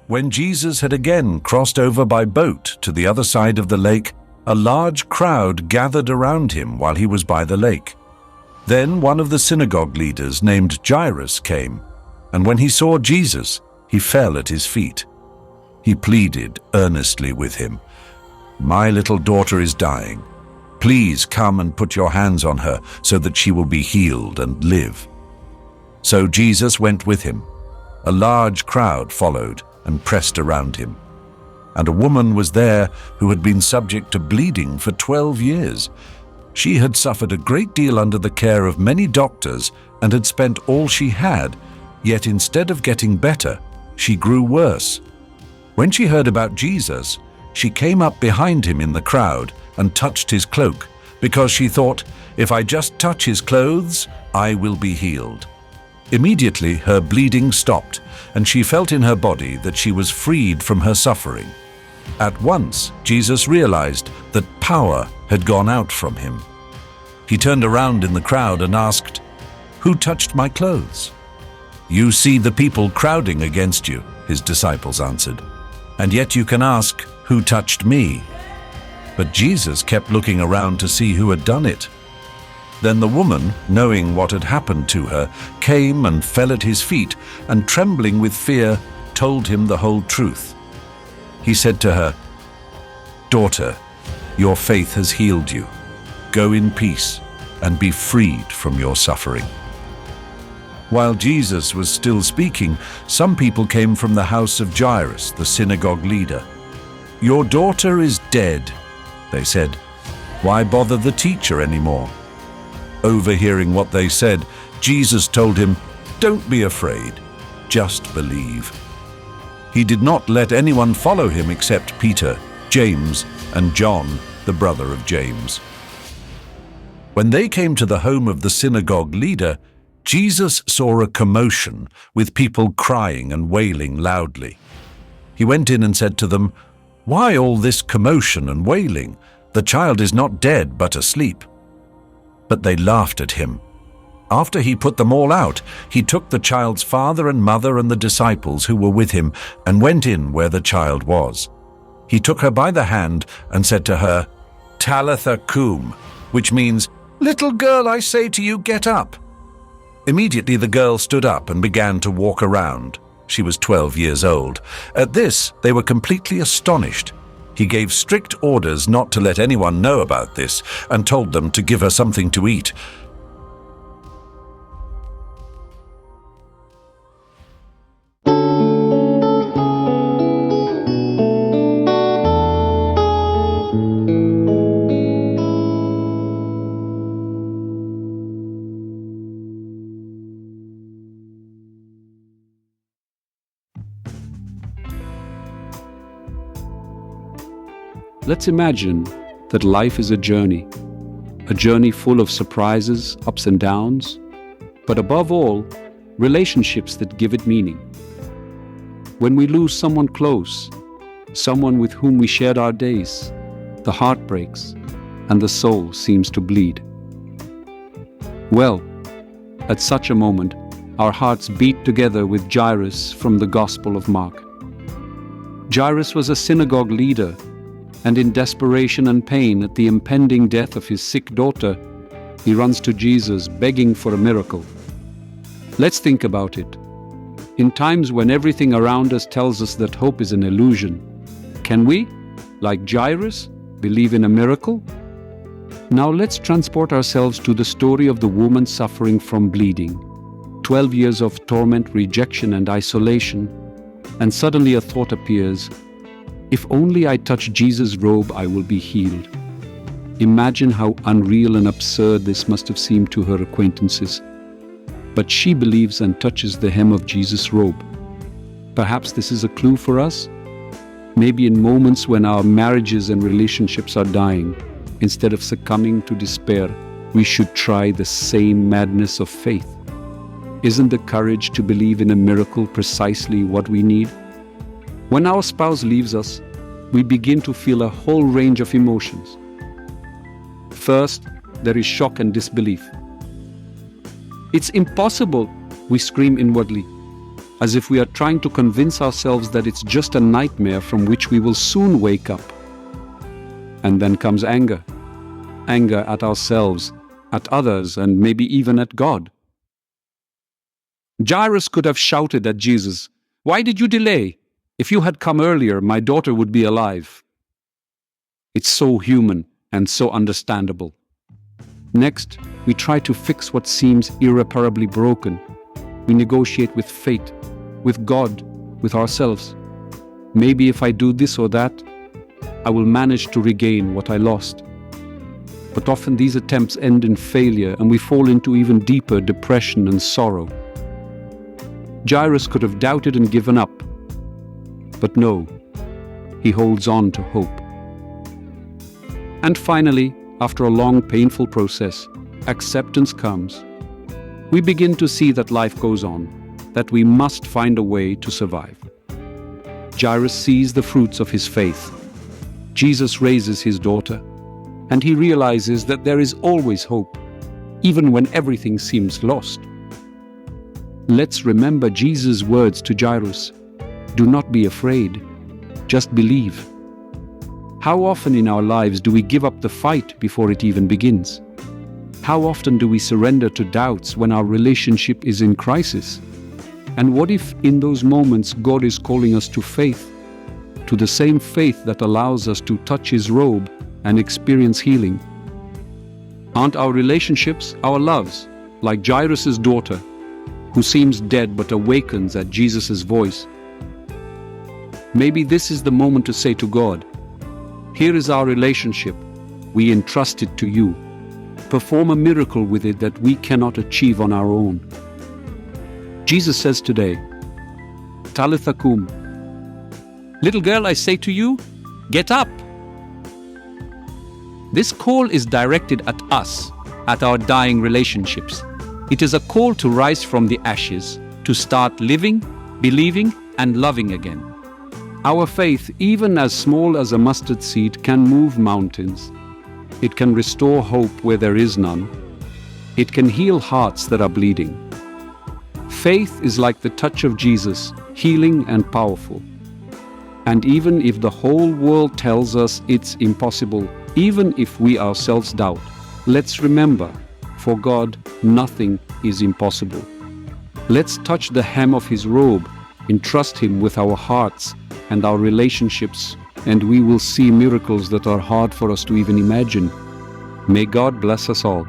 When Jesus had again crossed over by boat to the other side of the lake, a large crowd gathered around him while he was by the lake. Then one of the synagogue leaders named Jairus came, and when he saw Jesus, he fell at his feet. He pleaded earnestly with him, "My little daughter is dying. Please come and put your hands on her so that she will be healed and live." So Jesus went with him. A large crowd followed and pressed around him. And a woman was there who had been subject to bleeding for 12 years. She had suffered a great deal under the care of many doctors and had spent all she had, yet instead of getting better, she grew worse. When she heard about Jesus, she came up behind him in the crowd and touched his cloak, because she thought, "If I just touch his clothes, I will be healed." Immediately her bleeding stopped, and she felt in her body that she was freed from her suffering. At once, Jesus realized that power had gone out from him. He turned around in the crowd and asked, "Who touched my clothes?" "You see the people crowding against you," his disciples answered, "and yet you can ask, 'Who touched me?'" But Jesus kept looking around to see who had done it. Then the woman, knowing what had happened to her, came and fell at his feet, and trembling with fear, told him the whole truth. He said to her, "Daughter, your faith has healed you. Go in peace and be freed from your suffering." While Jesus was still speaking, some people came from the house of Jairus, the synagogue leader. "Your daughter is dead," they said. "Why bother the teacher anymore?" Overhearing what they said, Jesus told him, "Don't be afraid, just believe." He did not let anyone follow him except Peter, James, and John, the brother of James. When they came to the home of the synagogue leader, Jesus saw a commotion with people crying and wailing loudly. He went in and said to them, "Why all this commotion and wailing? The child is not dead but asleep." But they laughed at him. After he put them all out, he took the child's father and mother and the disciples who were with him and went in where the child was. He took her by the hand and said to her, "Talitha koum," which means, "Little girl, I say to you, get up." Immediately the girl stood up and began to walk around. She was 12 years old. At this, they were completely astonished. He gave strict orders not to let anyone know about this and told them to give her something to eat. Let's imagine that life is a journey full of surprises, ups and downs, but above all, relationships that give it meaning. When we lose someone close, someone with whom we shared our days, the heart breaks and the soul seems to bleed. Well, at such a moment, our hearts beat together with Jairus from the Gospel of Mark. Jairus was a synagogue leader, and in desperation and pain at the impending death of his sick daughter, he runs to Jesus begging for a miracle. Let's think about it. In times when everything around us tells us that hope is an illusion, can we, like Jairus, believe in a miracle? Now let's transport ourselves to the story of the woman suffering from bleeding. 12 years of torment, rejection, and isolation, and suddenly a thought appears, "If only I touch Jesus' robe, I will be healed." Imagine how unreal and absurd this must have seemed to her acquaintances. But she believes and touches the hem of Jesus' robe. Perhaps this is a clue for us? Maybe in moments when our marriages and relationships are dying, instead of succumbing to despair, we should try the same madness of faith. Isn't the courage to believe in a miracle precisely what we need? When our spouse leaves us, we begin to feel a whole range of emotions. First, there is shock and disbelief. "It's impossible," we scream inwardly. as if we are trying to convince ourselves that it's just a nightmare from which we will soon wake up. And then comes anger. Anger at ourselves, at others, and maybe even at God. Jairus could have shouted at Jesus, "Why did you delay? If you had come earlier, my daughter would be alive." It's so human and so understandable. Next, we try to fix what seems irreparably broken. We negotiate with fate, with God, with ourselves. Maybe if I do this or that, I will manage to regain what I lost. But often these attempts end in failure and we fall into even deeper depression and sorrow. Jairus could have doubted and given up. But no, he holds on to hope. And finally, after a long, painful process, acceptance comes. We begin to see that life goes on, that we must find a way to survive. Jairus sees the fruits of his faith. Jesus raises his daughter, and he realizes that there is always hope, even when everything seems lost. Let's remember Jesus' words to Jairus. Do not be afraid, just believe. How often in our lives do we give up the fight before it even begins? How often do we surrender to doubts when our relationship is in crisis? And what if in those moments God is calling us to faith, to the same faith that allows us to touch His robe and experience healing? Aren't our relationships our loves, like Jairus' daughter, who seems dead but awakens at Jesus' voice? Maybe this is the moment to say to God, here is our relationship, we entrust it to you. Perform a miracle with it that we cannot achieve on our own. Jesus says today, Talitha koum. Little girl, I say to you, get up. This call is directed at us, at our dying relationships. It is a call to rise from the ashes, to start living, believing, and loving again. Our faith, even as small as a mustard seed, can move mountains. It can restore hope where there is none. It can heal hearts that are bleeding. Faith is like the touch of Jesus, healing and powerful. And even if the whole world tells us it's impossible, even if we ourselves doubt, let's remember, for God, nothing is impossible. Let's touch the hem of His robe, entrust Him with our hearts and our relationships, and we will see miracles that are hard for us to even imagine. May God bless us all.